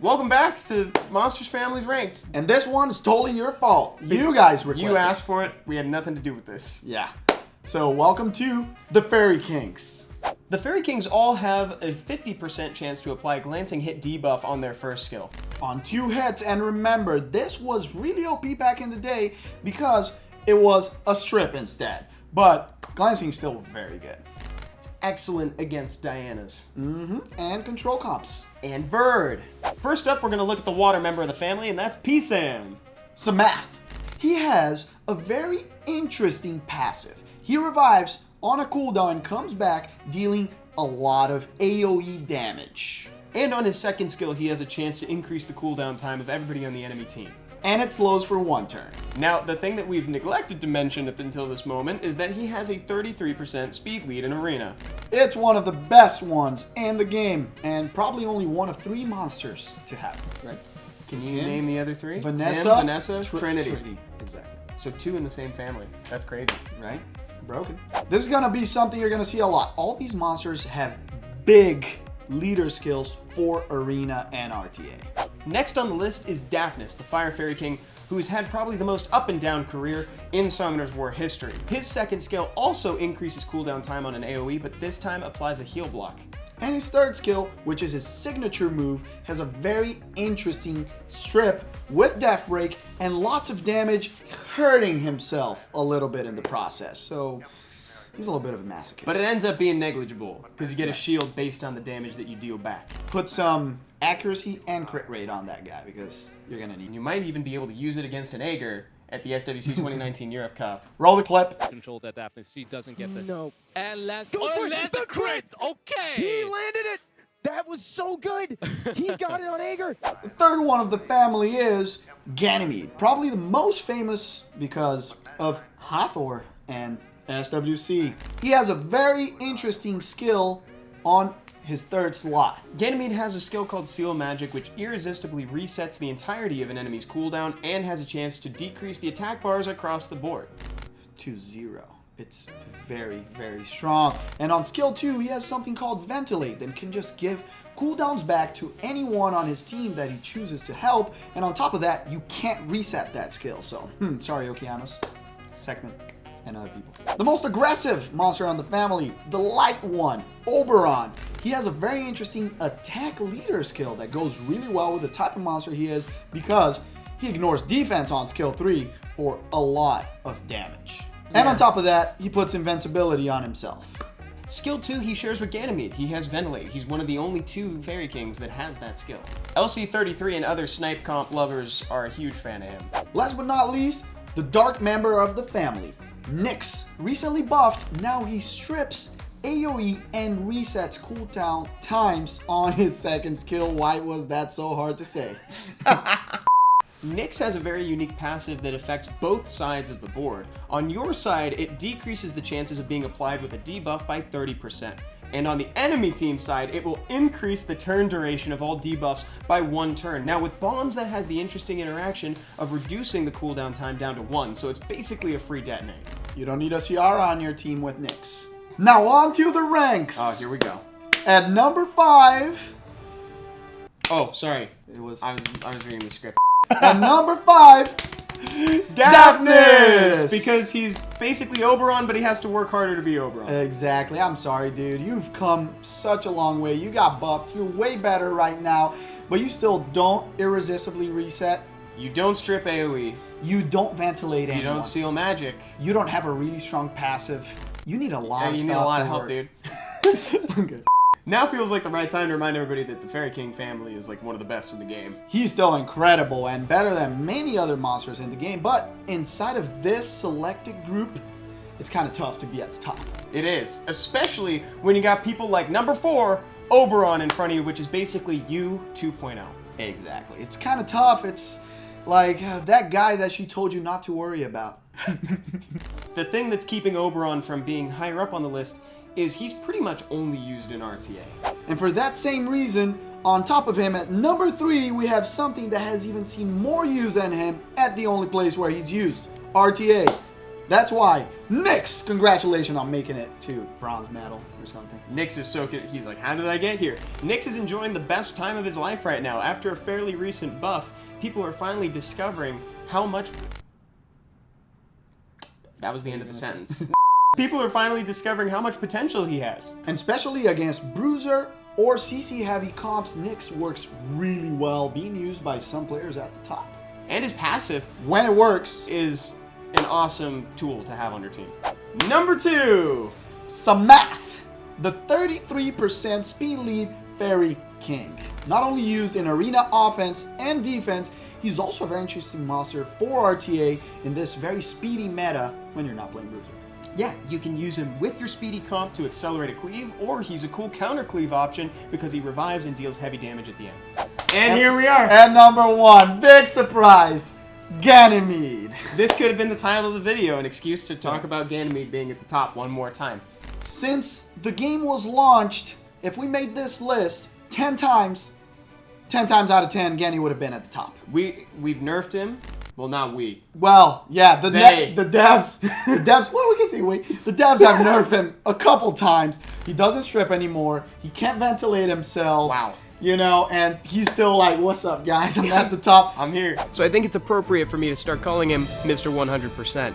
Welcome back to Monsters Families Ranked. And this one's totally your fault. You guys requested. You asked for it. We had nothing to do with this. Yeah. So welcome to the Fairy Kings. The Fairy Kings all have a 50% chance to apply glancing hit debuff on their first skill. On 2 hits, and remember, this was really OP back in the day because it was a strip instead. But glancing is still very good. It's excellent against Diana's. And control comps. And Verd. First up, we're going to look at the water member of the family, and that's P-Sam. Samath. He has a very interesting passive. He revives on a cooldown and comes back dealing a lot of AoE damage. And on his second skill, he has a chance to increase the cooldown time of everybody on the enemy team. And it slows for 1 turn. Now, the thing that we've neglected to mention up until this moment is that he has a 33% speed lead in Arena. It's one of the best ones in the game, and probably only one of 3 monsters to have it, right? Can you name the other 3? Vanessa, Trinity. Exactly. So 2 in the same family. That's crazy. Right? Broken. This is gonna be something you're gonna see a lot. All these monsters have big leader skills for Arena and RTA. Next on the list is Daphnis, the Fire Fairy King, who's had probably the most up and down career in Summoner's War history. His second skill also increases cooldown time on an AoE, but this time applies a heal block. And his third skill, which is his signature move, has a very interesting strip with Death Break and lots of damage, hurting himself a little bit in the process. So he's a little bit of a masochist. But it ends up being negligible, because you get a shield based on the damage that you deal back. Put some accuracy and crit rate on that guy, because you're gonna need it. You might even be able to use it against an Aegir at the SWC 2019 Europe Cup. Roll the clip. Control that Daphnis. She doesn't get the... No. And last... Goes for it. last The crit! Okay! He landed it! That was so good! He got it on Aegir! The third one of the family is Ganymede. Probably the most famous because of Hathor and SWC. He has a very interesting skill on his third slot. Ganymede has a skill called Seal Magic, which irresistibly resets the entirety of an enemy's cooldown and has a chance to decrease the attack bars across the board. To 0. It's very, very strong. And on skill 2, he has something called Ventilate that can just give cooldowns back to anyone on his team that he chooses to help. And on top of that, you can't reset that skill. So, sorry, Okeanos, Sekhmet, and other people. The most aggressive monster on the family, the light one, Oberon. He has a very interesting attack leader skill that goes really well with the type of monster he is because he ignores defense on skill 3 for a lot of damage. And on top of that, he puts invincibility on himself. Skill 2 he shares with Ganymede. He has Ventilate. He's one of the only 2 Fairy Kings that has that skill. LC33 and other snipe comp lovers are a huge fan of him. Last but not least, the dark member of the family, Nyx. Recently buffed, now he strips AoE and resets cooldown times on his second skill. Why was that so hard to say? Nyx has a very unique passive that affects both sides of the board. On your side, it decreases the chances of being applied with a debuff by 30%. And on the enemy team side, it will increase the turn duration of all debuffs by 1 turn. Now with bombs, that has the interesting interaction of reducing the cooldown time down to 1, so it's basically a free detonate. You don't need a Ciara on your team with Nyx. Now on to the ranks. Oh, here we go. At number 5. Oh, sorry. It was. I was reading the script. At number 5, Daphnis! Because he's basically Oberon, but he has to work harder to be Oberon. Exactly. I'm sorry, dude. You've come such a long way. You got buffed. You're way better right now, but you still don't irresistibly reset. You don't strip AoE. You don't ventilate anyone. You don't seal magic. You don't have a really strong passive. You need a lot of stuff. You need a lot of help, work. dude. Okay. Now feels like the right time to remind everybody that the Fairy King family is like one of the best in the game. He's still incredible and better than many other monsters in the game, but inside of this selected group, it's kind of tough to be at the top. It is, especially when you got people like number 4, Oberon in front of you, which is basically you 2.0. Exactly. It's kind of tough. It's like that guy that she told you not to worry about. The thing that's keeping Oberon from being higher up on the list is he's pretty much only used in RTA. And for that same reason, on top of him at number 3, we have something that has even seen more use than him at the only place where he's used, RTA. That's why Nyx, congratulations on making it to bronze medal or something. Nyx is so good. He's like, how did I get here? Nyx is enjoying the best time of his life right now. After a fairly recent buff, people are finally discovering how much... That was the end of the sentence. People are finally discovering how much potential he has. And especially against bruiser or CC heavy comps, Nyx works really well, being used by some players at the top. And his passive, When it works, is an awesome tool to have on your team. Number 2. some math. The 33% speed lead Fairy King. Not only used in arena offense and defense, he's also a very interesting monster for RTA in this very speedy meta when you're not playing bruiser. Yeah, you can use him with your speedy comp to accelerate a cleave, or he's a cool counter cleave option because he revives and deals heavy damage at the end. And here we are. And number 1, big surprise, Ganymede. This could have been the title of the video, an excuse to talk about Ganymede being at the top one more time. Since the game was launched, if we made this list 10 times out of 10, Ganny would have been at the top. We've nerfed him. Well, not we. Well, yeah, the devs, well, we can say we. The devs have nerfed him a couple times. He doesn't strip anymore. He can't ventilate himself. Wow. You know, and he's still like, what's up, guys? I'm at the top. I'm here. So I think it's appropriate for me to start calling him Mr. 100%.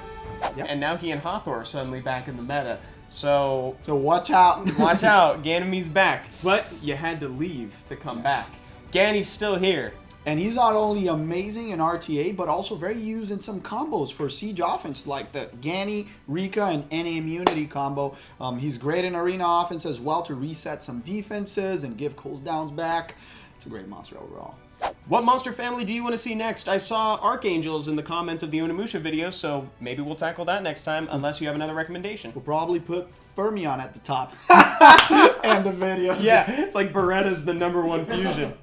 Yep. And now he and Hathor are suddenly back in the meta. So watch out. watch out, Ganymede's back. But you had to leave to come back. Ganny's still here. And he's not only amazing in RTA, but also very used in some combos for siege offense, like the Ganny, Rika, and NA immunity combo. He's great in arena offense as well to reset some defenses and give cooldowns back. It's a great monster overall. What monster family do you want to see next? I saw Archangels in the comments of the Onimusha video, so maybe we'll tackle that next time, unless you have another recommendation. We'll probably put Fermion at the top. End the video. Yeah, it's like Beretta's the #1 fusion.